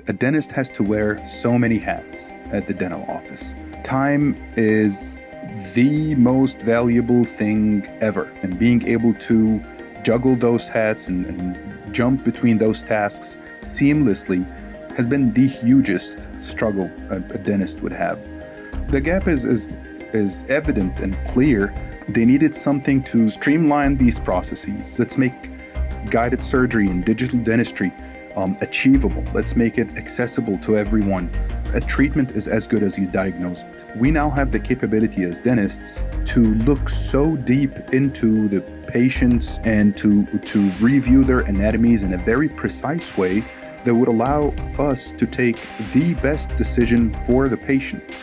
A dentist has to wear so many hats at the dental office. Time is the most valuable thing ever, and being able to juggle those hats and jump between those tasks seamlessly has been the hugest struggle a dentist would have. The gap is evident and clear. They needed something to streamline these processes. Let's make guided surgery and digital dentistry achievable. Let's make it accessible to everyone. A treatment is as good as you diagnose it. We now have the capability as dentists to look so deep into the patients and to review their anatomies in a very precise way that would allow us to take the best decision for the patient.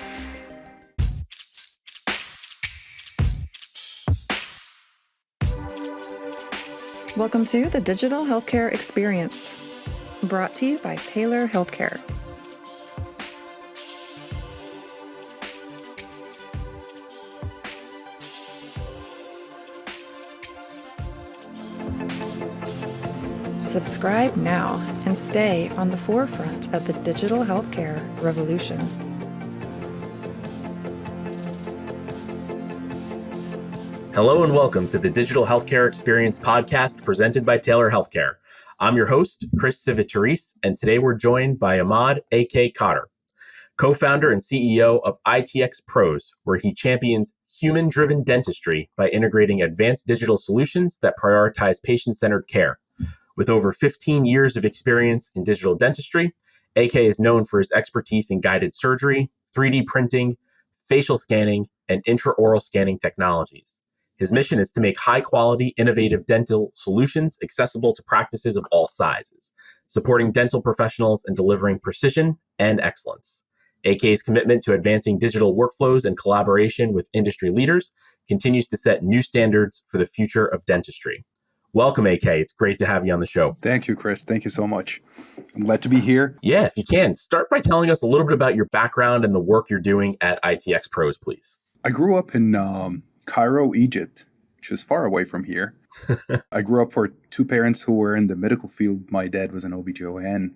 Welcome to the Digital Healthcare Experience, brought to you by Taylor Healthcare. Subscribe now and stay on the forefront of the digital healthcare revolution. Hello and welcome to the Digital Healthcare Experience podcast presented by Taylor Healthcare. I'm your host, Chris Civitaris, and today we're joined by Ahmad, a.k.a. Khater, co-founder and CEO of ITX Pros, where he champions human-driven dentistry by integrating advanced digital solutions that prioritize patient-centered care. With over 15 years of experience in digital dentistry, AK is known for his expertise in guided surgery, 3D printing, facial scanning, and intraoral scanning technologies. His mission is to make high-quality, innovative dental solutions accessible to practices of all sizes, supporting dental professionals and delivering precision and excellence. AK's commitment to advancing digital workflows and collaboration with industry leaders continues to set new standards for the future of dentistry. Welcome, AK. It's great to have you on the show. Thank you, Chris. Thank you so much. I'm glad to be here. Yeah, if you can, start by telling us a little bit about your background and the work you're doing at ITX Pros, please. I grew up in Cairo, Egypt, which is far away from here. I grew up for two parents who were in the medical field. My dad was an OBGYN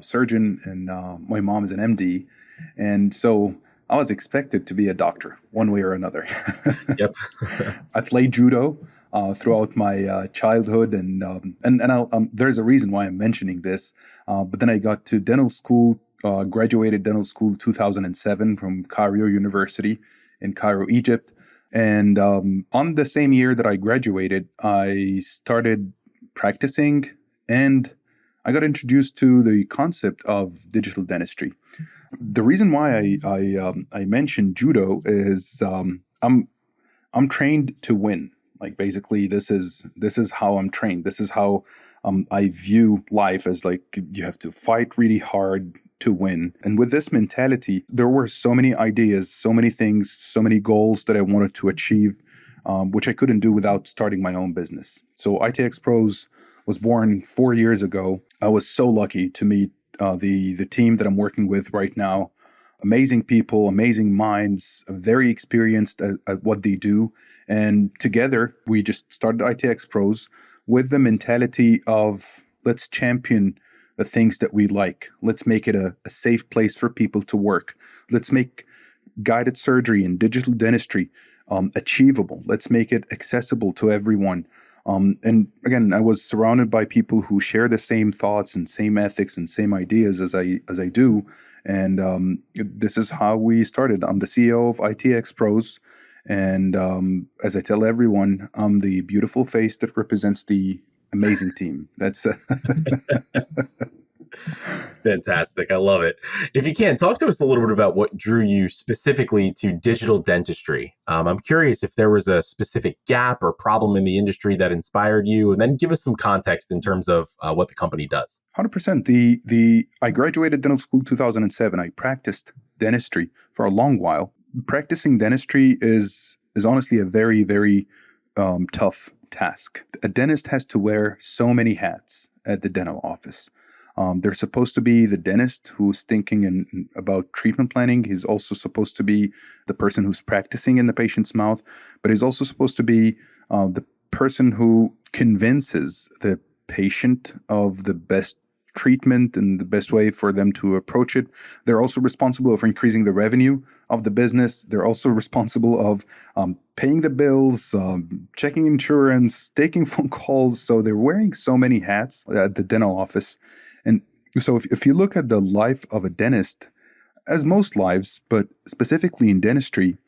surgeon, and my mom is an MD. And so I was expected to be a doctor one way or another. Yep. I played judo throughout my childhood, and there's a reason why I'm mentioning this. But then I got to dental school, graduated dental school 2007 from Cairo University in Cairo, Egypt. And on the same year that I graduated, I started practicing, and I got introduced to the concept of digital dentistry. The reason why I mentioned judo is I'm trained to win. Like, basically, this is how I'm trained. This is how I view life, as like you have to fight really hard to win. And with this mentality, there were so many ideas, so many things, so many goals that I wanted to achieve, which I couldn't do without starting my own business. So ITX Pros was born 4 years ago. I was so lucky to meet the team that I'm working with right now. Amazing people, amazing minds, very experienced at what they do. And together, we just started ITX Pros with the mentality of, let's champion the things that we like. Let's make it a safe place for people to work. Let's make guided surgery and digital dentistry achievable. Let's make it accessible to everyone. And again, I was surrounded by people who share the same thoughts and same ethics and same ideas as I do. And this is how we started. I'm the CEO of ITX Pros. And as I tell everyone, I'm the beautiful face that represents the amazing team. That's It's fantastic. I love it. If you can, talk to us a little bit about what drew you specifically to digital dentistry. I'm curious if there was a specific gap or problem in the industry that inspired you, and then give us some context in terms of what the company does. 100%. I graduated dental school 2007. I practiced dentistry for a long while. Practicing dentistry is honestly a very, very tough task. A dentist has to wear so many hats at the dental office. They're supposed to be the dentist who's thinking about treatment planning. He's also supposed to be the person who's practicing in the patient's mouth, but he's also supposed to be the person who convinces the patient of the best treatment and the best way for them to approach it. They're also responsible for increasing the revenue of the business. They're also responsible of paying the bills, checking insurance, taking phone calls. So they're wearing so many hats at the dental office. And so if you look at the life of a dentist, as most lives, but specifically in dentistry,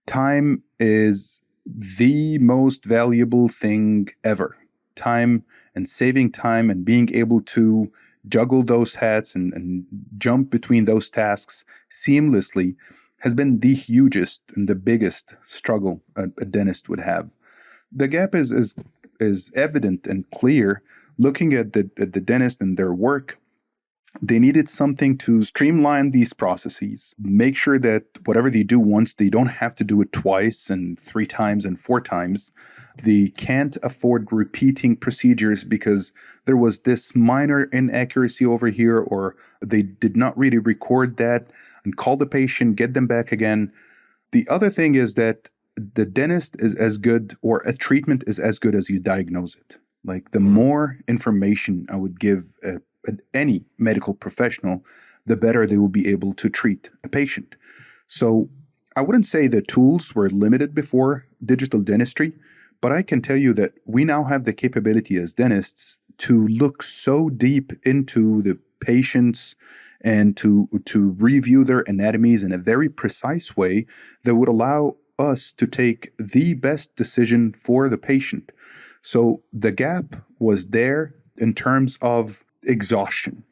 time is the most valuable thing ever. Time and saving time and being able to juggle those hats and jump between those tasks seamlessly has been the hugest and the biggest struggle a dentist would have. The gap is evident and clear looking at the dentist and their work. They needed something to streamline these processes, make sure that whatever they do once, they don't have to do it twice and 3 times and 4 times. They can't afford repeating procedures because there was this minor inaccuracy over here, or they did not really record that and call the patient, get them back again. The other thing is that the dentist is as good, or a treatment is as good as you diagnose it. Like the more information I would give any medical professional, the better they will be able to treat a patient. So I wouldn't say the tools were limited before digital dentistry, but I can tell you that we now have the capability as dentists to look so deep into the patients and to review their anatomies in a very precise way that would allow us to take the best decision for the patient. So the gap was there in terms of exhaustion.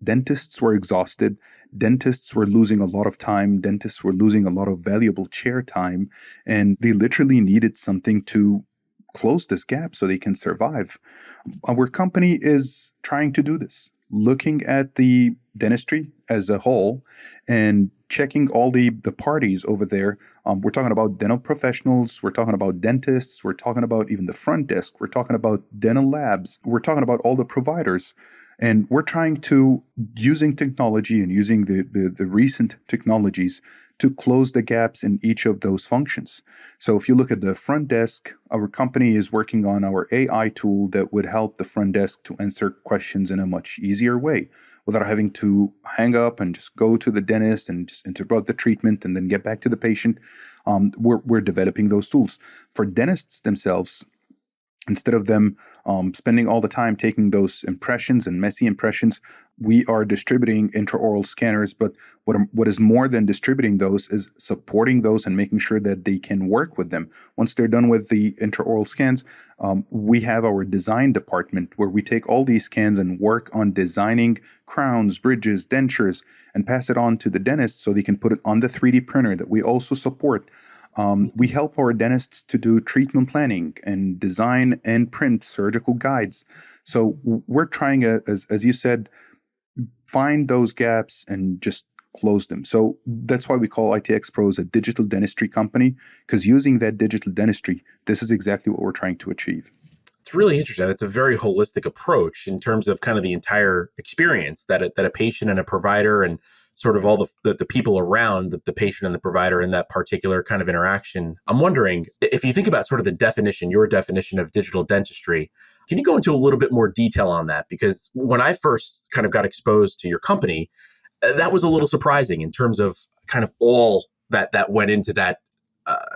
Dentists were exhausted. Dentists were losing a lot of time. Dentists were losing a lot of valuable chair time. And they literally needed something to close this gap so they can survive. Our company is trying to do this, looking at the dentistry as a whole and checking all the parties over there. We're talking about dental professionals. We're talking about dentists. We're talking about even the front desk. We're talking about dental labs. We're talking about all the providers. And we're trying to, using technology and using the recent technologies, to close the gaps in each of those functions. So if you look at the front desk, our company is working on our AI tool that would help the front desk to answer questions in a much easier way without having to hang up and just go to the dentist and just interrupt the treatment and then get back to the patient. We're developing those tools. For dentists themselves, instead of them spending all the time taking those impressions and messy impressions, we are distributing intraoral scanners. But what is more than distributing those is supporting those and making sure that they can work with them. Once they're done with the intraoral scans, we have our design department where we take all these scans and work on designing crowns, bridges, dentures, and pass it on to the dentist so they can put it on the 3D printer that we also support. We help our dentists to do treatment planning and design and print surgical guides. So we're trying, as you said, find those gaps and just close them. So that's why we call ITX Pros a digital dentistry company, because using that digital dentistry, this is exactly what we're trying to achieve. It's really interesting. It's a very holistic approach in terms of kind of the entire experience that a patient and a provider and sort of all the people around the patient and the provider in that particular kind of interaction. I'm wondering if you think about sort of your definition of digital dentistry, can you go into a little bit more detail on that? Because when I first kind of got exposed to your company, that was a little surprising in terms of kind of all that went into that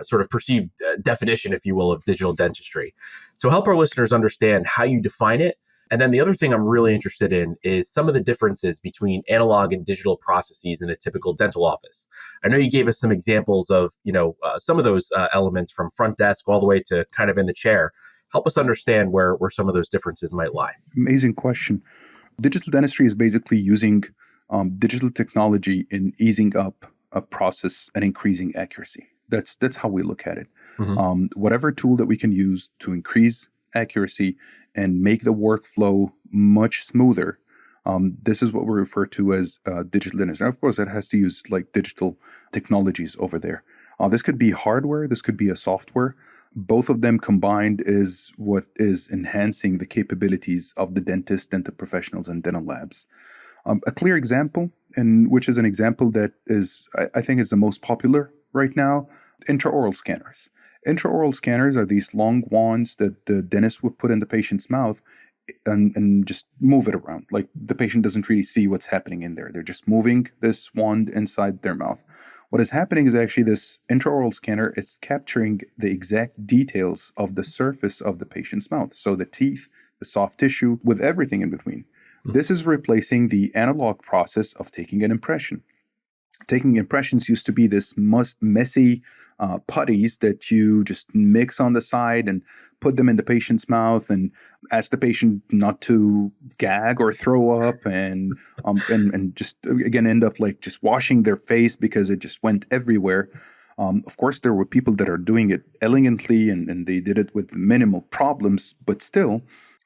sort of perceived definition, if you will, of digital dentistry. So help our listeners understand how you define it. And then the other thing I'm really interested in is some of the differences between analog and digital processes in a typical dental office. I know you gave us some examples of, some of those elements from front desk all the way to kind of in the chair. Help us understand where some of those differences might lie. Amazing question. Digital dentistry is basically using digital technology in easing up a process and increasing accuracy. That's how we look at it. Mm-hmm. Whatever tool that we can use to increase accuracy and make the workflow much smoother. This is what we refer to as digital dentistry. And of course, it has to use like digital technologies over there. This could be hardware. This could be a software. Both of them combined is what is enhancing the capabilities of the dentist, dental professionals, and dental labs. A clear example, and which is an example that is, I think, is the most popular right now, intraoral scanners. Intraoral scanners are these long wands that the dentist would put in the patient's mouth. and just move it around. Like the patient doesn't really see what's happening in there. They're just moving this wand inside their mouth. What is happening is actually this intraoral scanner, it's capturing the exact details of the surface of the patient's mouth. So the teeth, the soft tissue, with everything in between. This is replacing the analog process of taking an impression. Taking impressions used to be this messy putties that you just mix on the side and put them in the patient's mouth and ask the patient not to gag or throw up and just again end up like just washing their face because it just went everywhere. Of course, there were people that are doing it elegantly and they did it with minimal problems, but still,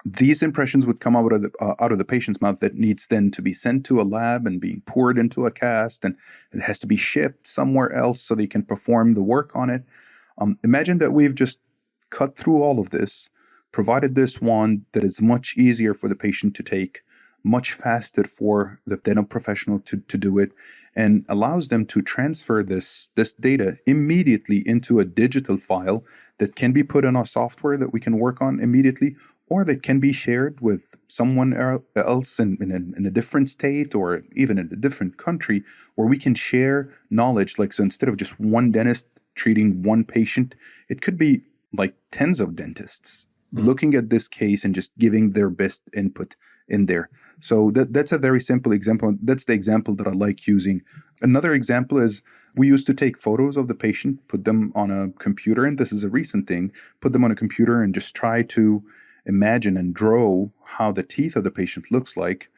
these impressions would come out of the patient's mouth that needs then to be sent to a lab and being poured into a cast, and it has to be shipped somewhere else so they can perform the work on it. Imagine that we've just cut through all of this, provided this wand that is much easier for the patient to take, much faster for the dental professional to do it, and allows them to transfer this data immediately into a digital file that can be put in our software that we can work on immediately, or that can be shared with someone else in a different state or even in a different country, where we can share knowledge. Like, so instead of just one dentist treating one patient, it could be like tens of dentists looking at this case and just giving their best input in there. So that's a very simple example. That's the example that I like using. Another example is we used to take photos of the patient, put them on a computer, and this is a recent thing, put them on a computer and just try to imagine and draw how the teeth of the patient looks like.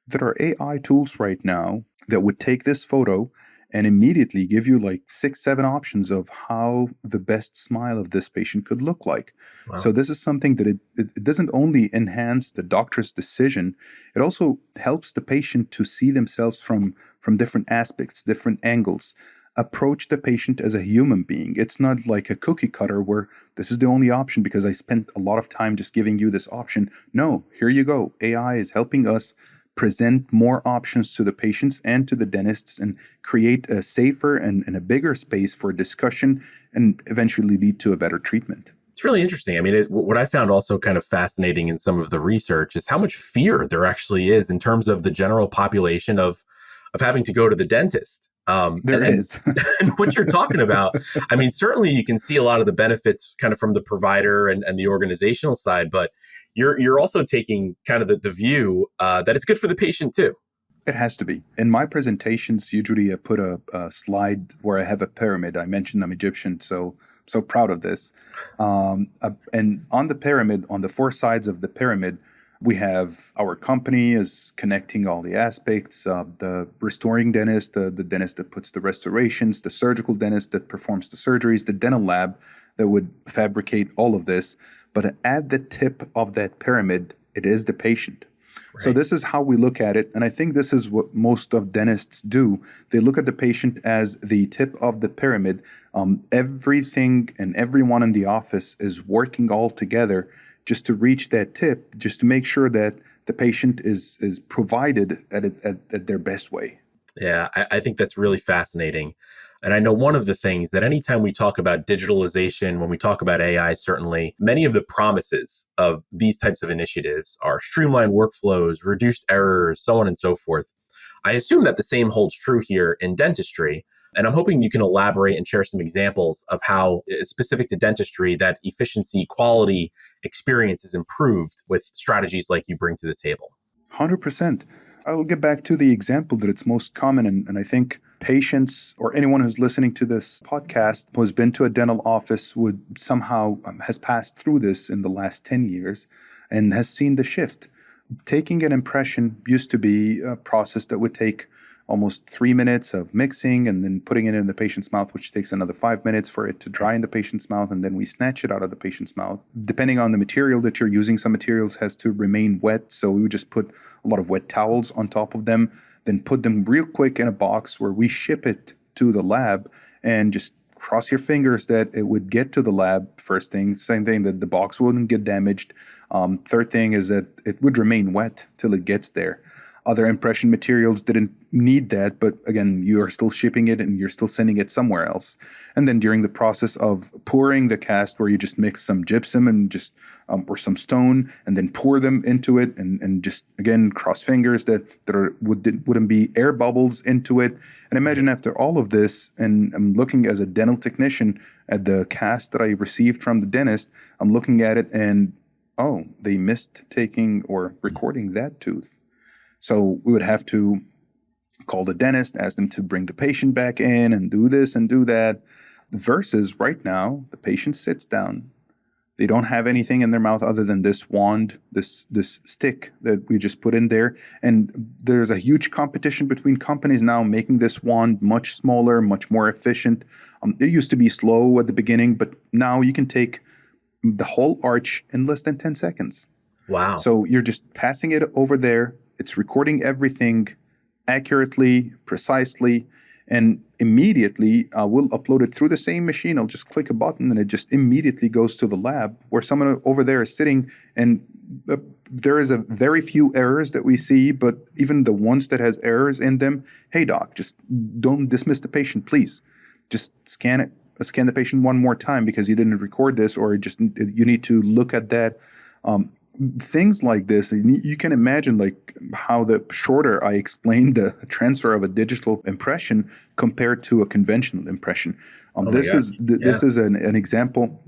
There are AI tools right now that would take this photo and immediately give you like 6-7 options of how the best smile of this patient could look like. Wow. So this is something that it doesn't only enhance the doctor's decision, it also helps the patient to see themselves from different aspects, different angles. Approach the patient as a human being. It's not like a cookie cutter where this is the only option because I spent a lot of time just giving you this option. No, here you go. AI is helping us present more options to the patients and to the dentists and create a safer and a bigger space for discussion and eventually lead to a better treatment. It's really interesting. I mean, what I found also kind of fascinating in some of the research is how much fear there actually is in terms of the general population of having to go to the dentist. There is. And what you're talking about, I mean, certainly you can see a lot of the benefits kind of from the provider and the organizational side, but you're also taking kind of the view that it's good for the patient too. It has to be. In my presentations, usually I put a slide where I have a pyramid. I mentioned I'm Egyptian, so proud of this. And on the pyramid, on the 4 sides of the pyramid, we have our company is connecting all the aspects, the restoring dentist, the dentist that puts the restorations, the surgical dentist that performs the surgeries, the dental lab that would fabricate all of this. But at the tip of that pyramid, it is the patient. Right. So this is how we look at it. And I think this is what most of dentists do. They look at the patient as the tip of the pyramid. Everything and everyone in the office is working all together just to reach that tip, just to make sure that the patient is provided at their best way. Yeah, I think that's really fascinating. And I know one of the things that anytime we talk about digitalization, when we talk about AI, certainly many of the promises of these types of initiatives are streamlined workflows, reduced errors, so on and so forth. I assume that the same holds true here in dentistry. And I'm hoping you can elaborate and share some examples of how, specific to dentistry, that efficiency, quality, experience is improved with strategies like you bring to the table. 100%. I will get back to the example that it's most common, and I think patients or anyone who's listening to this podcast who has been to a dental office would somehow has passed through this in the last 10 years and has seen the shift. Taking an impression used to be a process that would take almost 3 minutes of mixing and then putting it in the patient's mouth, which takes another 5 minutes for it to dry in the patient's mouth, and then we snatch it out of the patient's mouth. Depending on the material that you're using, some materials has to remain wet, so we would just put a lot of wet towels on top of them, then put them real quick in a box where we ship it to the lab, and just cross your fingers that it would get to the lab first thing. Same thing, that the box wouldn't get damaged. Third thing is that it would remain wet till it gets there. Other impression materials didn't need that, but again, you are still shipping it and you're still sending it somewhere else. And then during the process of pouring the cast, where you just mix some gypsum and just or some stone, and then pour them into it, and just again cross fingers that wouldn't be air bubbles into it. And imagine after all of this, and I'm looking as a dental technician at the cast that I received from the dentist, I'm looking at it and oh, they missed taking or recording that tooth. So we would have to call the dentist, ask them to bring the patient back in and do this and do that. Versus right now, the patient sits down. They don't have anything in their mouth other than this wand, this stick that we just put in there. And there's a huge competition between companies now making this wand much smaller, much more efficient. It used to be slow at the beginning, but now you can take the whole arch in less than 10 seconds. Wow. So you're just passing it over there. It's recording everything accurately, precisely, and immediately we'll upload it through the same machine. I'll just click a button and it just immediately goes to the lab where someone over there is sitting, and there is a very few errors that we see, but even the ones that has errors in them, hey doc, just don't dismiss the patient, please. Just scan the patient one more time because you didn't record this, or you need to look at that. Things like this, you can imagine like how the shorter I explained the transfer of a digital impression compared to a conventional impression. This is an example.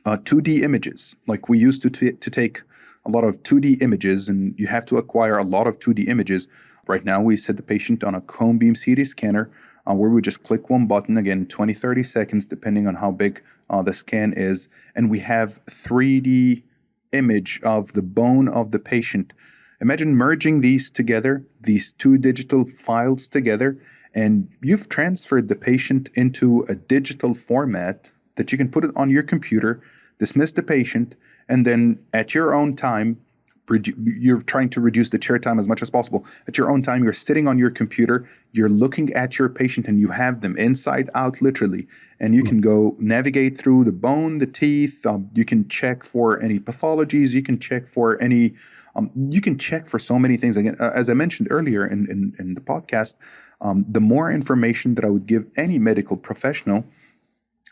2D images, like we used to take a lot of 2D images, and you have to acquire a lot of 2D images. Right now, we set the patient on a cone beam CT scanner where we just click one button, again, 20, 30 seconds, depending on how big the scan is. And we have 3D image of the bone of the patient. Imagine merging these together, these two digital files together, and you've transferred the patient into a digital format that you can put it on your computer, dismiss the patient, and then at your own time, you're trying to reduce the chair time as much as possible. At your own time, you're sitting on your computer, you're looking at your patient, and you have them inside out, literally. And you can go navigate through the bone, the teeth. You can check for any pathologies. You can check for any. You can check for so many things. Again, as I mentioned earlier in the podcast, the more information that I would give any medical professional,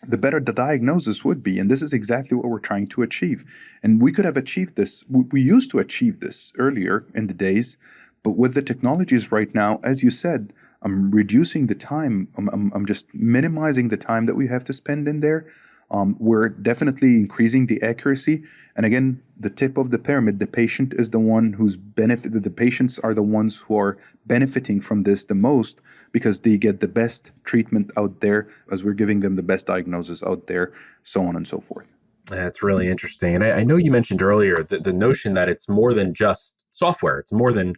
the better the diagnosis would be. And this is exactly what we're trying to achieve. And we could have achieved this. We used to achieve this earlier in the days, but with the technologies right now, as you said, I'm reducing the time. I'm just minimizing the time that we have to spend in there. We're definitely increasing the accuracy. And again, the tip of the pyramid, the patient is the one who's benefited. The patients are the ones who are benefiting from this the most because they get the best treatment out there as we're giving them the best diagnosis out there, so on and so forth. That's really interesting. And I know you mentioned earlier the notion that it's more than just software. It's more than,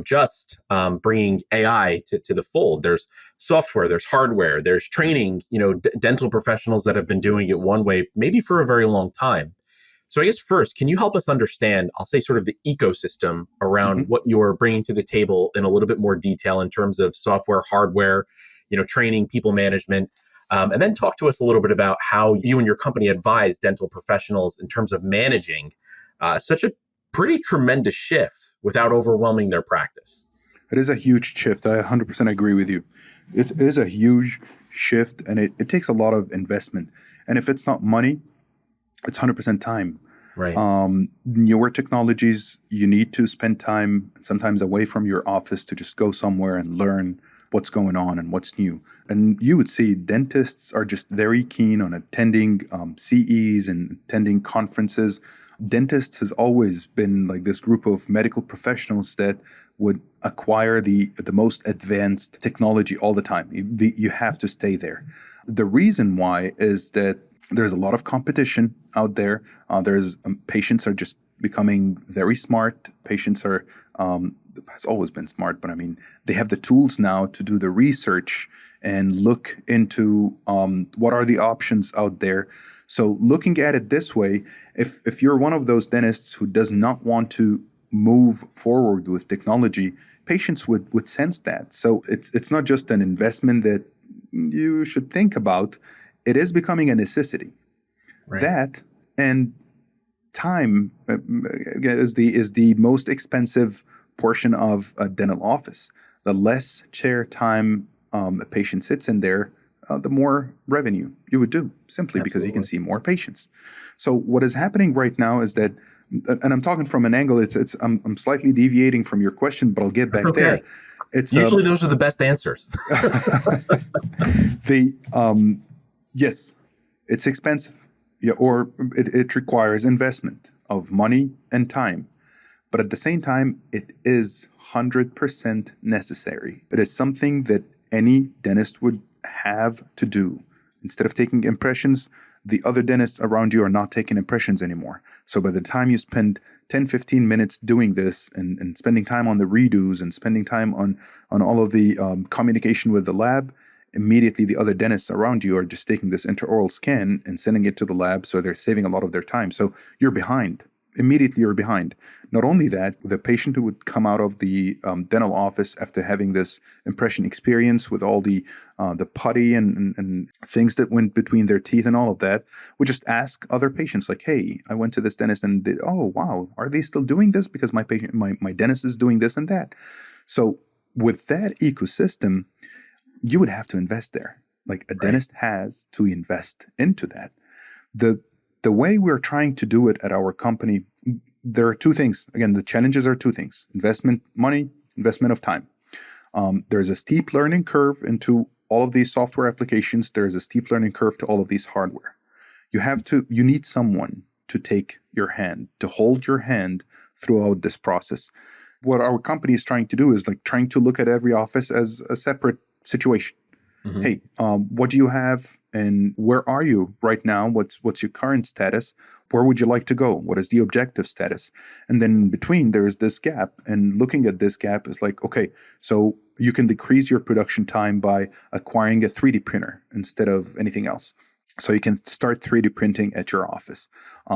just bringing AI to the fold. There's software, there's hardware, there's training, dental professionals that have been doing it one way, maybe for a very long time. So I guess first, can you help us understand, I'll say sort of the ecosystem around what you're bringing to the table in a little bit more detail in terms of software, hardware, training, people management, and then talk to us a little bit about how you and your company advise dental professionals in terms of managing such a pretty tremendous shift without overwhelming their practice. It is a huge shift. I 100% agree with you. It is a huge shift, and it takes a lot of investment. And if it's not money, it's 100% time. Right. Newer technologies, you need to spend time sometimes away from your office to just go somewhere and learn what's going on and what's new. And you would see dentists are just very keen on attending CEs and attending conferences. Dentists has always been like this group of medical professionals that would acquire the most advanced technology all the time. You have to stay there. The reason why is that there's a lot of competition out there. Patients are just becoming very smart. Patients has always been smart, but I mean, they have the tools now to do the research and look into what are the options out there. So looking at it this way, if you're one of those dentists who does not want to move forward with technology, patients would sense that. So it's not just an investment that you should think about. It is becoming a necessity. Right. That and time is the most expensive portion of a dental office. The less chair time a patient sits in there, the more revenue you would do, simply because you can see more patients. So what is happening right now is that, and I'm talking from an angle, I'm slightly deviating from your question, but I'll get back there. It's usually those are the best answers. Yes, it's expensive, or it requires investment of money and time. But at the same time, it is 100% necessary. It is something that any dentist would have to do. Instead of taking impressions, the other dentists around you are not taking impressions anymore. So by the time you spend 10, 15 minutes doing this and spending time on the redos and spending time on all of the communication with the lab, immediately the other dentists around you are just taking this intraoral scan and sending it to the lab, so they're saving a lot of their time. So you're behind. Immediately you're behind. Not only that, the patient who would come out of the dental office after having this impression experience with all the putty and things that went between their teeth and all of that, would just ask other patients like, hey, I went to this dentist and oh, wow, are they still doing this? Because my dentist is doing this and that. So with that ecosystem, you would have to invest there. Like a dentist has to invest into that. The way we're trying to do it at our company, there are two things. Again, the challenges are two things: investment money, investment of time. There's a steep learning curve into all of these software applications. There's a steep learning curve to all of these hardware. You need someone to take your hand, to hold your hand throughout this process. What our company is trying to do is like trying to look at every office as a separate situation. Mm-hmm. Hey, what do you have and where are you right now? What's your current status? Where would you like to go? What is the objective status? And then in between, there is this gap. And looking at this gap is like, okay, so you can decrease your production time by acquiring a 3D printer instead of anything else. So you can start 3D printing at your office.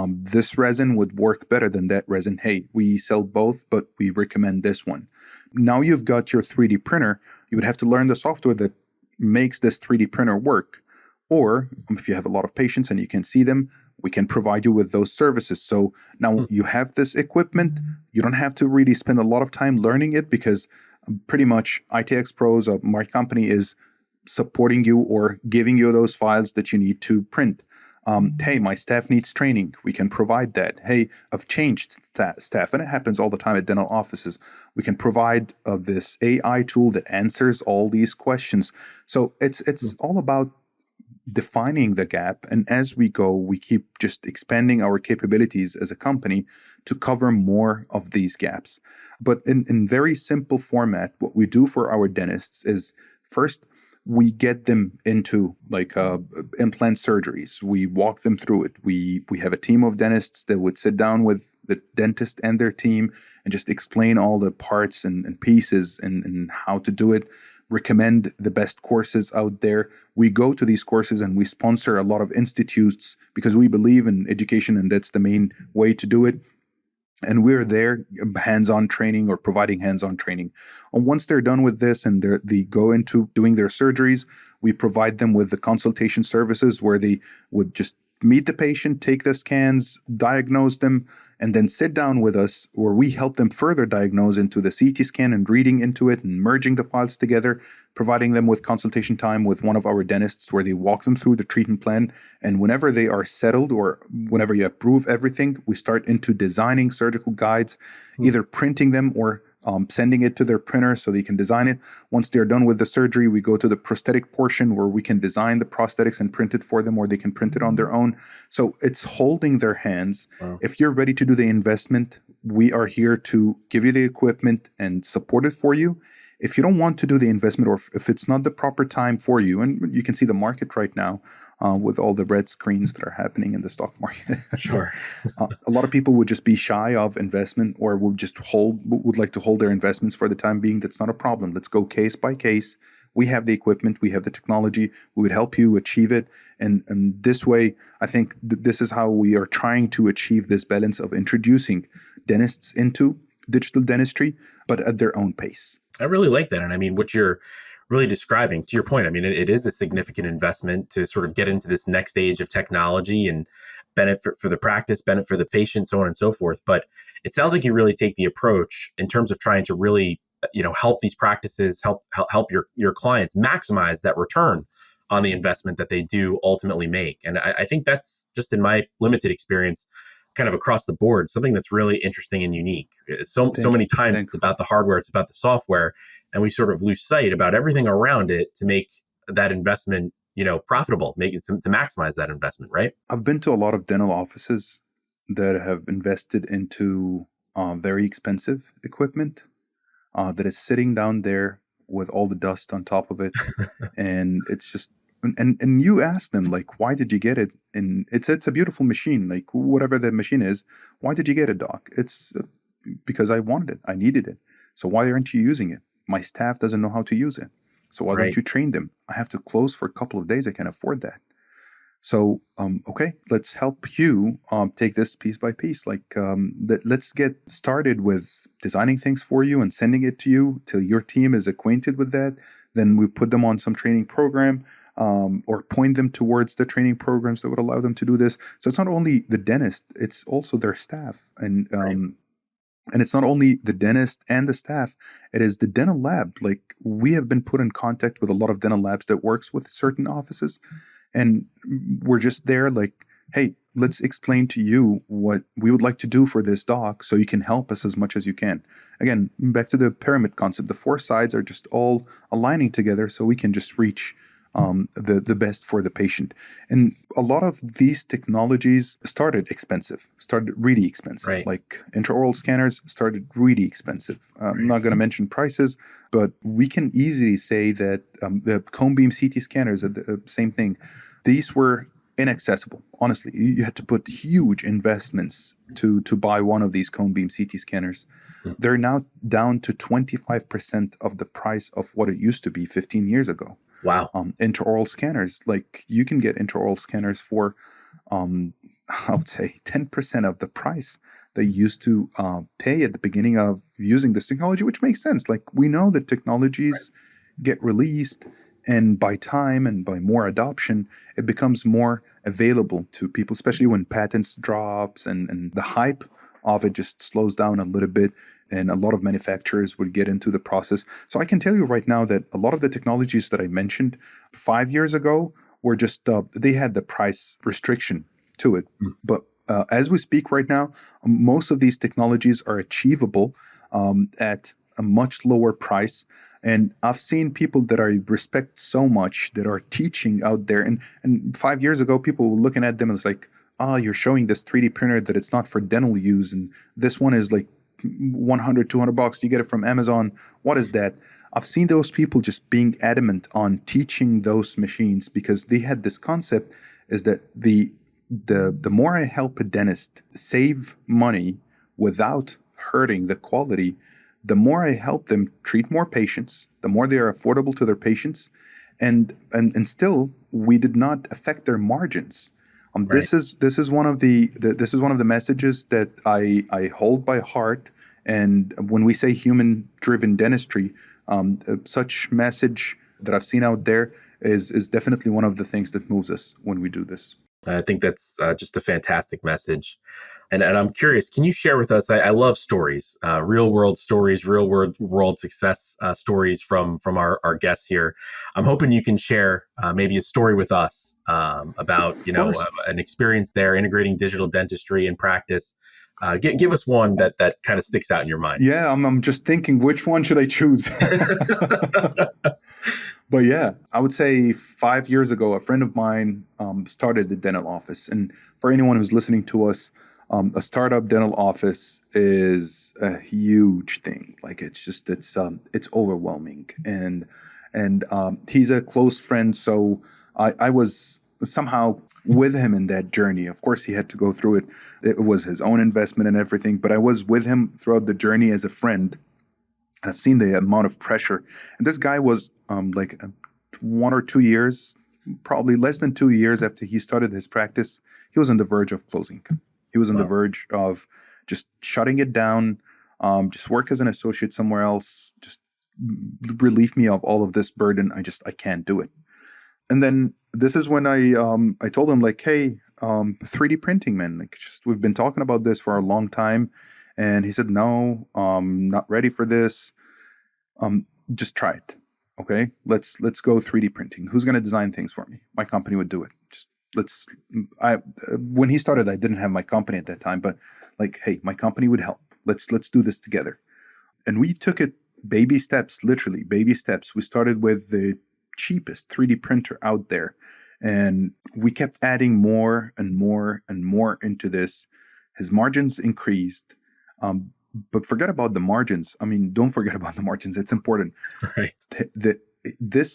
This resin would work better than that resin. Hey, we sell both, but we recommend this one. Now you've got your 3D printer. You would have to learn the software that makes this 3D printer work. Or if you have a lot of patients and you can see them, we can provide you with those services. So now you have this equipment. You don't have to really spend a lot of time learning it, because pretty much ITX Pros, my company, is supporting you or giving you those files that you need to print. Hey, my staff needs training. We can provide that. Hey, I've changed staff, and it happens all the time at dental offices. We can provide this AI tool that answers all these questions. So it's all about defining the gap. And as we go, we keep just expanding our capabilities as a company to cover more of these gaps. But in very simple format, what we do for our dentists is, first, we get them into like implant surgeries. We walk them through it. We have a team of dentists that would sit down with the dentist and their team and just explain all the parts and pieces and how to do it, recommend the best courses out there. We go to these courses and we sponsor a lot of institutes because we believe in education, and that's the main way to do it. And we're there hands-on training or providing hands-on training. And once they're done with this and they go into doing their surgeries, we provide them with the consultation services where they would just meet the patient, take the scans, diagnose them, and then sit down with us where we help them further diagnose into the CT scan and reading into it and merging the files together, providing them with consultation time with one of our dentists where they walk them through the treatment plan. And whenever they are settled or whenever you approve everything, we start into designing surgical guides, either printing them or sending it to their printer so they can design it. Once they're done with the surgery, we go to the prosthetic portion where we can design the prosthetics and print it for them, or they can print it on their own. So it's holding their hands. Wow. If you're ready to do the investment, we are here to give you the equipment and support it for you. If you don't want to do the investment, or if it's not the proper time for you, and you can see the market right now with all the red screens that are happening in the stock market. Sure. A lot of people would just be shy of investment, or would like to hold their investments for the time being. That's not a problem. Let's go case by case. We have the equipment, we have the technology, we would help you achieve it. And this way, I think this is how we are trying to achieve this balance of introducing dentists into digital dentistry, but at their own pace. I really like that. And I mean, what you're really describing, to your point, I mean, it is a significant investment to sort of get into this next age of technology and benefit for the practice, benefit for the patient, so on and so forth. But it sounds like you really take the approach in terms of trying to really, help these practices, help your clients maximize that return on the investment that they do ultimately make. And I think that's just in my limited experience, kind of across the board, something that's really interesting and unique. So Thank many you. times it's Thanks. about the hardware, it's about the software, and we sort of lose sight about everything around it to make that investment, profitable, make it to maximize that investment, right? I've been to a lot of dental offices that have invested into very expensive equipment that is sitting down there with all the dust on top of it, and it's just and you ask them like, why did you get it? And it's a beautiful machine, like whatever the machine is. Why did you get it, doc? It's because I wanted it, I needed it. So why aren't you using it? My staff doesn't know how to use it. So why don't Right. you train them? I have to close for a couple of days. I can't afford that. So, okay, let's help you take this piece by piece. Like, let's get started with designing things for you and sending it to you till your team is acquainted with that. Then we put them on some training program or point them towards the training programs that would allow them to do this. So it's not only the dentist; it's also their staff, Right. and it's not only the dentist and the staff, it is the dental lab. Like we have been put in contact with a lot of dental labs that works with certain offices. And we're just there like, hey, let's explain to you what we would like to do for this doc so you can help us as much as you can. Again, back to the pyramid concept, the four sides are just all aligning together so we can just reach the best for the patient. And a lot of these technologies started really expensive. Right. Like intraoral scanners started really expensive. I'm not going to mention prices, but we can easily say that the cone beam CT scanners are the same thing. These were inaccessible. Honestly, you had to put huge investments to buy one of these cone beam CT scanners. Mhm. They're now down to 25% of the price of what it used to be 15 years ago. Wow. Intraoral scanners, like you can get intraoral scanners for, I would say 10% of the price they used to pay at the beginning of using this technology, which makes sense. Like we know that technologies get released, and by time and by more adoption, it becomes more available to people, especially when patents drops and the hype of it just slows down a little bit, and a lot of manufacturers would get into the process. So I can tell you right now that a lot of the technologies that I mentioned 5 years ago were just they had the price restriction to it. Mm. But as we speak right now, most of these technologies are achievable at a much lower price. And I've seen people that I respect so much that are teaching out there. And 5 years ago, people were looking at them as like, you're showing this 3D printer that it's not for dental use. And this one is like 100, $200. You get it from Amazon. What is that? I've seen those people just being adamant on teaching those machines because they had this concept is that the more I help a dentist save money without hurting the quality, the more I help them treat more patients, the more they are affordable to their patients, and still we did not affect their margins. Right. This is one of the messages that I hold by heart. And when we say human driven dentistry, such message that I've seen out there is definitely one of the things that moves us when we do this. I think that's just a fantastic message. And I'm curious, can you share with us? I love stories, real world stories, real world success stories from our guests here. I'm hoping you can share maybe a story with us about Of course. an experience there integrating digital dentistry in practice. Give us one that kind of sticks out in your mind. Yeah, I'm just thinking which one should I choose. But yeah, I would say 5 years ago, a friend of mine started the dental office. And for anyone who's listening to us, a startup dental office is a huge thing. Like it's overwhelming. And he's a close friend, so I was somehow with him in that journey. Of course, he had to go through it. It was his own investment and everything, but I was with him throughout the journey as a friend. I've seen the amount of pressure. And this guy was 1 or 2 years, probably less than 2 years after he started his practice, he was on the verge of closing. He was on the Wow. verge of just shutting it down, just work as an associate somewhere else, just relieve me of all of this burden. I can't do it. And then this is when I told him like, hey, 3D printing, man, like we've been talking about this for a long time. And he said, no, not ready for this. Just try it. Okay, let's go 3D printing. Who's going to design things for me? My company would do it. When he started, I didn't have my company at that time, but like, hey, my company would help. Let's do this together. And we took it baby steps, literally baby steps. We started with the cheapest 3D printer out there, and we kept adding more and more and more into this. His margins increased. But forget about the margins. I mean, don't forget about the margins. It's important. Right.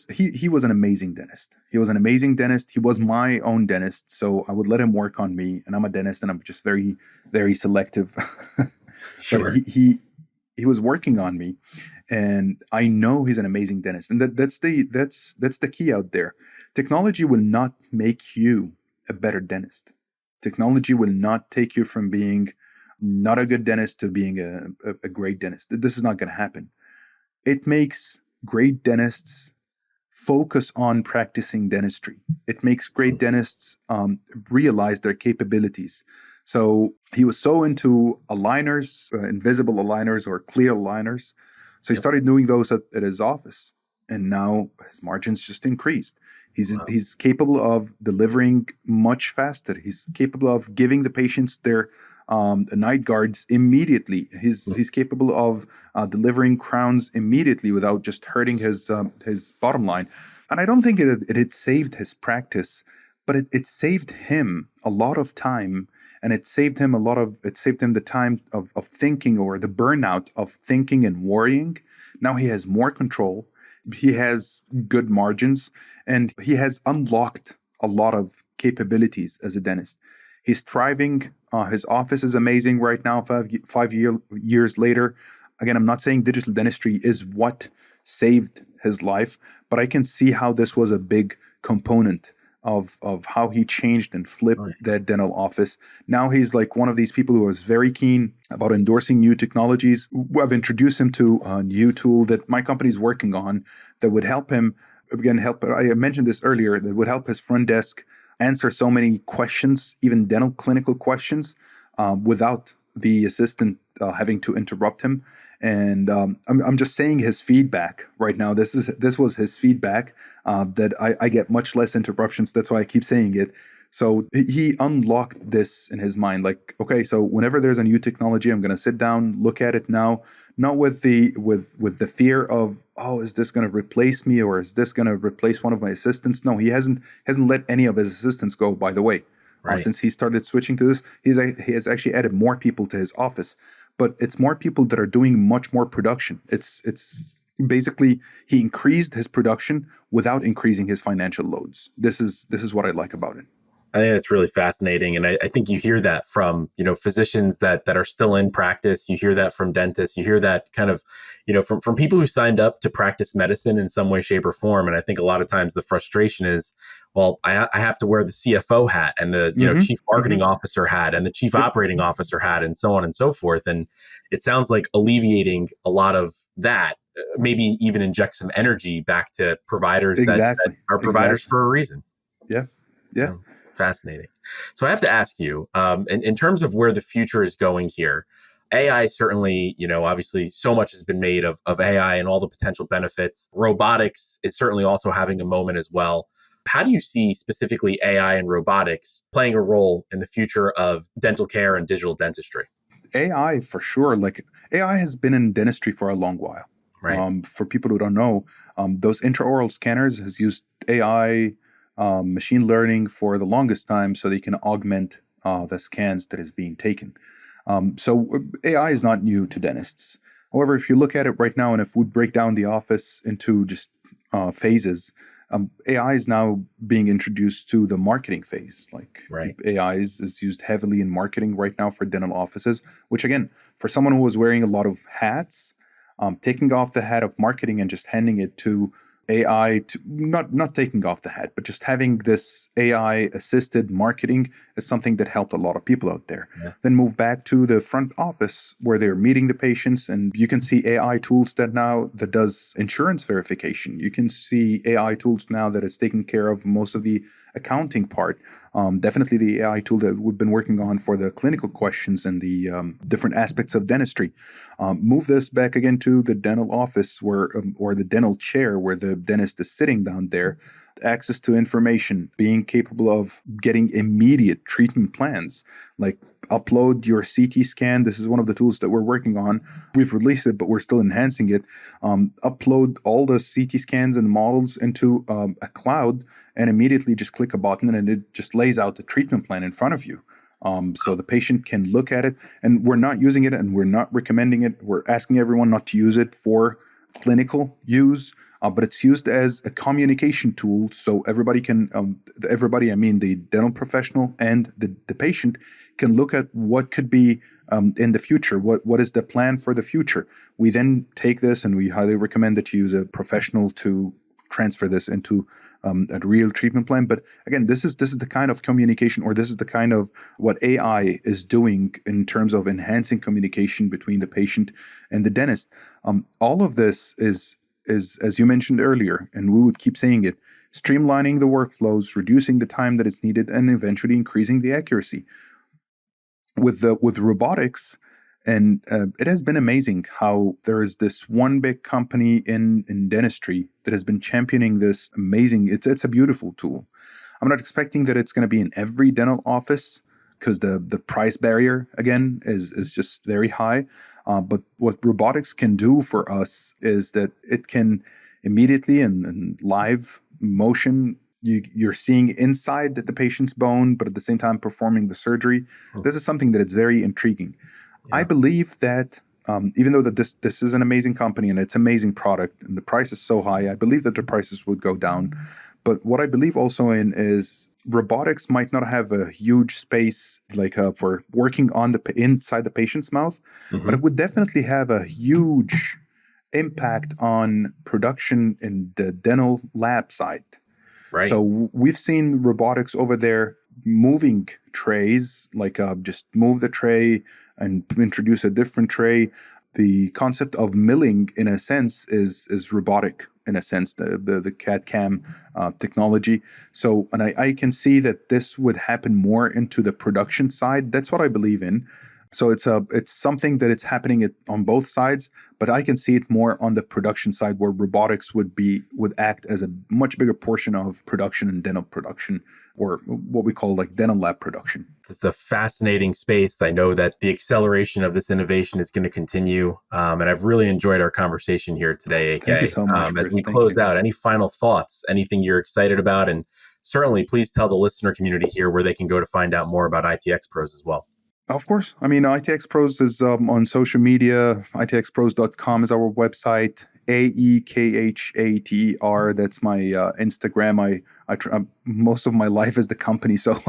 He was an amazing dentist. He was an amazing dentist. He was my own dentist, so I would let him work on me. And I'm a dentist, and I'm just very, very selective. Sure. But he was working on me, and I know he's an amazing dentist. And that's the key out there. Technology will not make you a better dentist. Technology will not take you from being not a good dentist to being a great dentist. This is not going to happen. It makes great dentists focus on practicing dentistry. It makes great dentists realize their capabilities. So he was so into aligners, invisible aligners or clear aligners. So he started doing those at his office. And now his margins just increased. He's capable of delivering much faster. He's capable of giving the patients their night guards immediately. He's capable of delivering crowns immediately without just hurting his bottom line. And I don't think it had saved his practice, but it saved him a lot of time, and it saved him the time of thinking, or the burnout of thinking and worrying. Now he has more control. He has good margins, and he has unlocked a lot of capabilities as a dentist. He's thriving. His office is amazing right now, 5 years later. Again, I'm not saying digital dentistry is what saved his life, but I can see how this was a big component of how he changed and flipped that dental office. Now he's like one of these people who is very keen about endorsing new technologies. I've introduced him to a new tool that my company is working on that would help him, I mentioned this earlier, that would help his front desk answer so many questions, even dental clinical questions, without the assistant having to interrupt him. And I'm just saying his feedback right now. This was his feedback, that I get much less interruptions. That's why I keep saying it. So he unlocked this in his mind. Like, okay, so whenever there's a new technology, I'm going to sit down, look at it now, not with the fear of, oh, is this going to replace me, or is this going to replace one of my assistants? No, he hasn't let any of his assistants go, by the way. Right. Since he started switching to this, he has actually added more people to his office, but it's more people that are doing much more production. It's basically he increased his production without increasing his financial loads. This is what I like about it. I think that's really fascinating. And I think you hear that from, physicians that are still in practice. You hear that from dentists. You hear that kind of, from people who signed up to practice medicine in some way, shape, or form. And I think a lot of times the frustration is, well, I have to wear the CFO hat and the chief marketing officer hat and the chief operating officer hat and so on and so forth. And it sounds like alleviating a lot of that, maybe even inject some energy back to providers that are providers for a reason. Yeah. Fascinating. So I have to ask you, in terms of where the future is going here, AI certainly, obviously so much has been made of AI and all the potential benefits. Robotics is certainly also having a moment as well. How do you see specifically AI and robotics playing a role in the future of dental care and digital dentistry? AI for sure. Like AI has been in dentistry for a long while. Right. For people who don't know, those intraoral scanners has used AI, machine learning for the longest time, so they can augment the scans that is being taken. So AI is not new to dentists. However, if you look at it right now, and if we break down the office into just phases, AI is now being introduced to the marketing phase. Like AI is used heavily in marketing right now for dental offices, which again, for someone who was wearing a lot of hats, taking off the hat of marketing and just handing it to AI to not taking off the hat, but just having this AI assisted marketing is something that helped a lot of people out there. Yeah. Then move back to the front office where they're meeting the patients, and you can see AI tools that does insurance verification. You can see AI tools now that is taking care of most of the accounting part. Definitely the AI tool that we've been working on for the clinical questions and the different aspects of dentistry. Move this back again to the dental office or the dental chair where the dentist is sitting down there. Access to information, being capable of getting immediate treatment plans, like upload your CT scan. This is one of the tools that we're working on. We've released it, but we're still enhancing it. Upload all the CT scans and models into a cloud and immediately just click a button and it just lays out the treatment plan in front of you. So the patient can look at it, and we're not using it and we're not recommending it. We're asking everyone not to use it for clinical use, but it's used as a communication tool. So everybody can, I mean the dental professional and the patient can look at what could be in the future. What is the plan for the future? We then take this and we highly recommend that you use a professional to transfer this into a real treatment plan. But again, this is the kind of communication, or this is the kind of what AI is doing in terms of enhancing communication between the patient and the dentist. All of this is, as you mentioned earlier, and we would keep saying it, streamlining the workflows, reducing the time that is needed, and eventually increasing the accuracy. With robotics, and it has been amazing how there is this one big company in dentistry that has been championing this amazing. It's a beautiful tool. I'm not expecting that it's going to be in every dental office because the price barrier again is just very high. But what robotics can do for us is that it can immediately and live motion. You're seeing inside the patient's bone, but at the same time performing the surgery. This is something that is very intriguing. Yeah. I believe that even though that this is an amazing company and it's an amazing product and the price is so high, I believe that the prices would go down. But what I believe also in is robotics might not have a huge space like for working on inside the patient's mouth, but it would definitely have a huge impact on production in the dental lab side. Right. So we've seen robotics over there moving trays, like just move the tray and introduce a different tray. The concept of milling, in a sense, is robotic, in a sense, the CAD/CAM technology. So, and I can see that this would happen more into the production side. That's what I believe in. So it's something that it's happening on both sides, but I can see it more on the production side, where robotics would act as a much bigger portion of production and dental production, or what we call like dental lab production. It's a fascinating space. I know that the acceleration of this innovation is going to continue, and I've really enjoyed our conversation here today, AK. Thank you so much, Chris. As we close out, any final thoughts, anything you're excited about? And certainly, please tell the listener community here where they can go to find out more about ITX Pros as well. Of course. I mean, ITX Pros is on social media. ITXPros.com is our website. AEKHATER. That's my Instagram. Most of my life is the company, so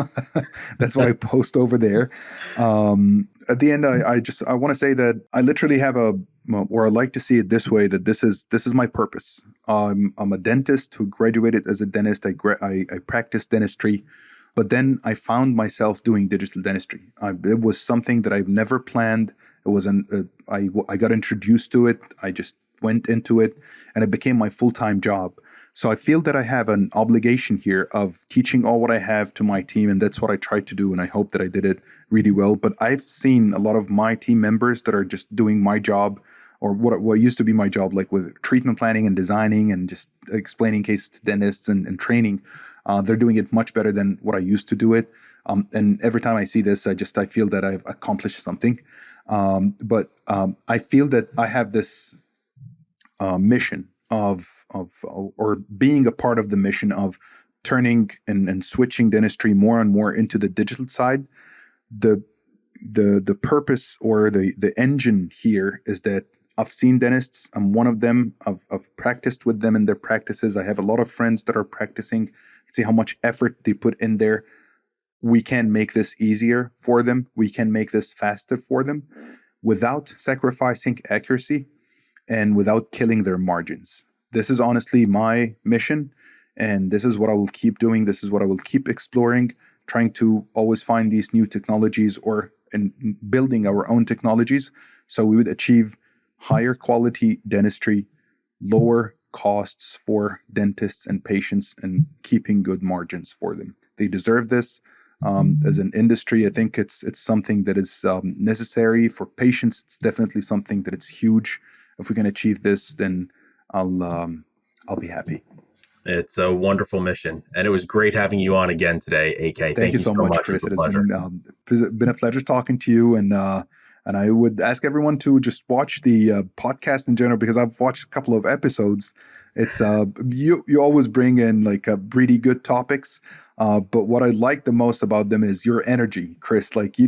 that's what I post over there. At the end, I want to say that I literally have or I like to see it this way, that this is my purpose. I'm a dentist who graduated as a dentist. I practiced dentistry. But then I found myself doing digital dentistry. It was something that I've never planned. It was I got introduced to it. I just went into it, and it became my full-time job. So I feel that I have an obligation here of teaching all what I have to my team, and that's what I tried to do, and I hope that I did it really well. But I've seen a lot of my team members that are just doing my job, or what used to be my job, like with treatment planning and designing and just explaining cases to dentists and training. They're doing it much better than what I used to do it. And every time I see this, I feel that I've accomplished something. But I feel that I have this mission or being a part of the mission of turning and switching dentistry more and more into the digital side. The purpose or the engine here is that I've seen dentists. I'm one of them. I've practiced with them in their practices. I have a lot of friends that are practicing. See how much effort they put in there. We can make this easier for them. We can make this faster for them without sacrificing accuracy and without killing their margins. this is honestly my mission, and this is what I will keep doing. This is what I will keep exploring, trying to always find these new technologies and building our own technologies so we would achieve higher quality dentistry, lower costs for dentists and patients, and keeping good margins for them. They deserve this. As an industry, I think it's something that is necessary for patients. It's definitely something that it's huge. If we can achieve this, then I'll be happy. It's a wonderful mission, and it was great having you on again today, AK. Thank you so much, Chris. It has been a pleasure talking to you, and I would ask everyone to just watch the podcast in general, because I've watched a couple of episodes. It's you always bring in like really good topics, but what I like the most about them is your energy, Chris. Like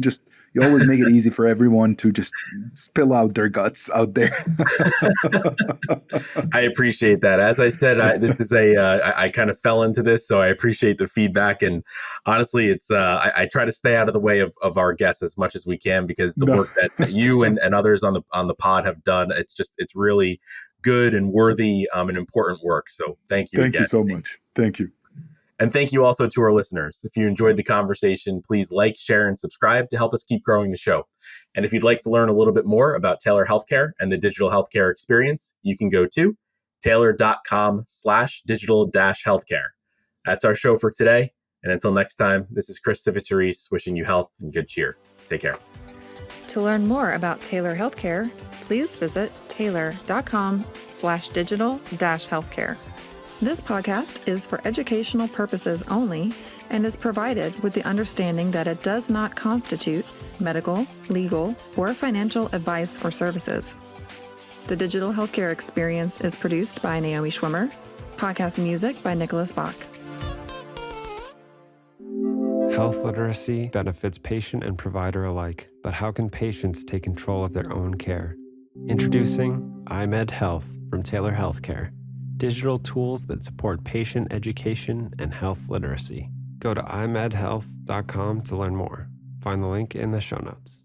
you always make it easy for everyone to just spill out their guts out there. I appreciate that. As I said, I kind of fell into this, so I appreciate the feedback. And honestly, it's I try to stay out of the way of our guests as much as we can, because the work that you and others on the pod have done, it's really good and worthy and important work. So thank you again. Thank you so much. Thank you. And thank you also to our listeners. If you enjoyed the conversation, please like, share, and subscribe to help us keep growing the show. And if you'd like to learn a little bit more about Taylor Healthcare and the digital healthcare experience, you can go to taylor.com/digital-healthcare. That's our show for today. And until next time, this is Chris Civitaris wishing you health and good cheer. Take care. To learn more about Taylor Healthcare, please visit taylor.com/digital-healthcare. This podcast is for educational purposes only and is provided with the understanding that it does not constitute medical, legal, or financial advice or services. The Digital Healthcare Experience is produced by Naomi Schwimmer. Podcast music by Nicholas Bach. Health literacy benefits patient and provider alike, but how can patients take control of their own care? Introducing iMed Health from Taylor Healthcare. Digital tools that support patient education and health literacy. Go to imedhealth.com to learn more. Find the link in the show notes.